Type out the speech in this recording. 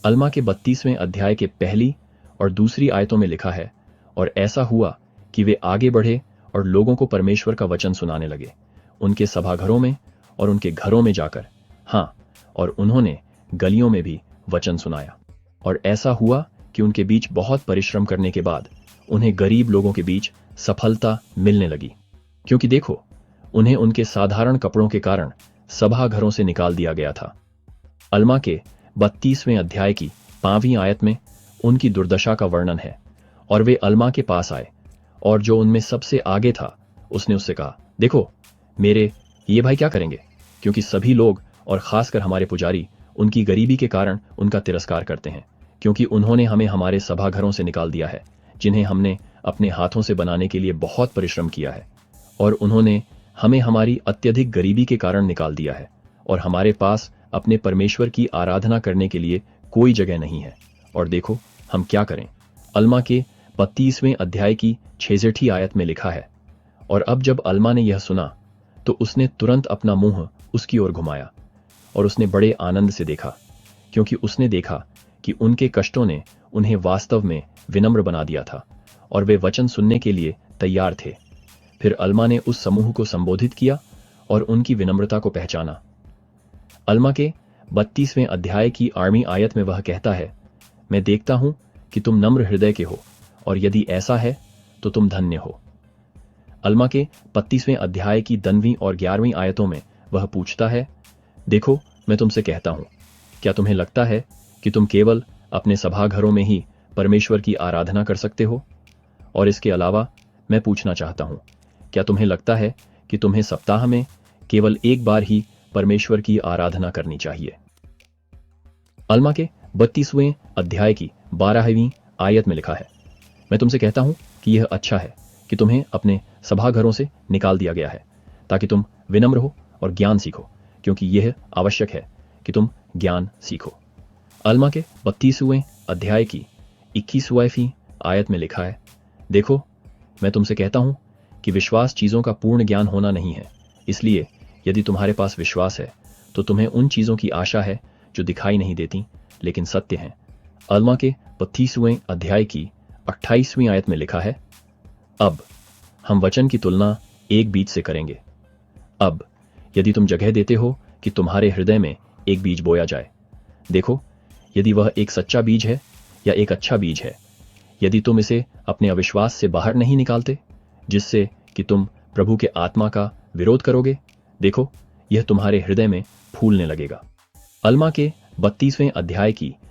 अलमा के 32वें अध्याय के पहली और दूसरी आयतों में लिखा है, और ऐसा हुआ कि वे आगे बढ़े और लोगों को परमेश्वर का वचन सुनाने लगे, उनके सभाघरों में और उनके घरों में जाकर। हाँ, और उन्होंने गलियों में भी वचन सुनाया। और ऐसा हुआ कि उनके बीच बहुत परिश्रम करने के बाद उन्हें गरीब लोगों के बीच सफलता मिलने लगी, क्योंकि देखो, उन्हें उनके साधारण कपड़ों के कारण सभाघरों से निकाल दिया गया था। अलमा के 32वें अध्याय की 5वीं आयत में उनकी दुर्दशा का वर्णन है। और वे अलमा के पास आए, और जो उनमें सबसे आगे था उसने उससे कहा, देखो, मेरे ये भाई क्या करेंगे, क्योंकि सभी लोग और खासकर हमारे पुजारी उनकी गरीबी के कारण उनका तिरस्कार करते हैं, क्योंकि उन्होंने हमें हमारे सभाघरों से निकाल दिया है, जिन्हें हमने अपने हाथों से बनाने के लिए बहुत परिश्रम किया है। और उन्होंने हमें हमारी अत्यधिक गरीबी के कारण निकाल दिया है, और हमारे पास अपने परमेश्वर की आराधना करने के लिए कोई जगह नहीं है। और देखो, हम क्या करें। अलमा के 32वें अध्याय की 66 आयत में लिखा है, और अब जब अलमा ने यह सुना तो उसने तुरंत अपना मुंह उसकी ओर घुमाया, और उसने बड़े आनंद से देखा, क्योंकि उसने देखा कि उनके कष्टों ने उन्हें वास्तव में विनम्र बना दिया था, और वे वचन सुनने के लिए तैयार थे। फिर अलमा ने उस समूह को संबोधित किया और उनकी विनम्रता को पहचाना। अलमा के 32वें अध्याय की 8वीं आयत में वह कहता है, मैं देखता हूं कि तुम नम्र हृदय के हो, और यदि ऐसा है तो तुम धन्य हो। अलमा के 32वें अध्याय की 10वीं और 11वीं आयतों में वह पूछता है, देखो, मैं तुमसे कहता हूं, क्या तुम्हें लगता है कि तुम केवल अपने सभाघरों में ही परमेश्वर की आराधना कर सकते हो? और इसके अलावा मैं पूछना चाहता हूं, क्या तुम्हें लगता है कि तुम्हें सप्ताह में केवल एक बार ही परमेश्वर की आराधना करनी चाहिए? अलमा के 32वें अध्याय की 12वीं आयत में लिखा है, मैं तुमसे कहता हूं कि यह अच्छा है कि तुम्हें अपने सभाघरों से निकाल दिया गया है, ताकि तुम विनम्र हो और ज्ञान सीखो, क्योंकि यह आवश्यक है कि तुम ज्ञान सीखो। अलमा के 32वें अध्याय की 21वीं आयत में लिखा है, देखो, मैं तुमसे कहता हूं कि विश्वास चीजों का पूर्ण ज्ञान होना नहीं है, इसलिए यदि तुम्हारे पास विश्वास है तो तुम्हें उन चीजों की आशा है जो दिखाई नहीं देती लेकिन सत्य हैं। अलमा के 32वें अध्याय की 28वीं आयत में लिखा है, अब हम वचन की तुलना एक बीज से करेंगे। अब यदि तुम जगह देते हो कि तुम्हारे हृदय में एक बीज बोया जाए, देखो, यदि वह एक सच्चा बीज है या एक अच्छा बीज है, यदि तुम इसे अपने अविश्वास से बाहर नहीं निकालते, जिससे कि तुम प्रभु के आत्मा का विरोध करोगे, देखो, यह तुम्हारे हृदय में फूलने लगेगा। अलमा के 32वें अध्याय की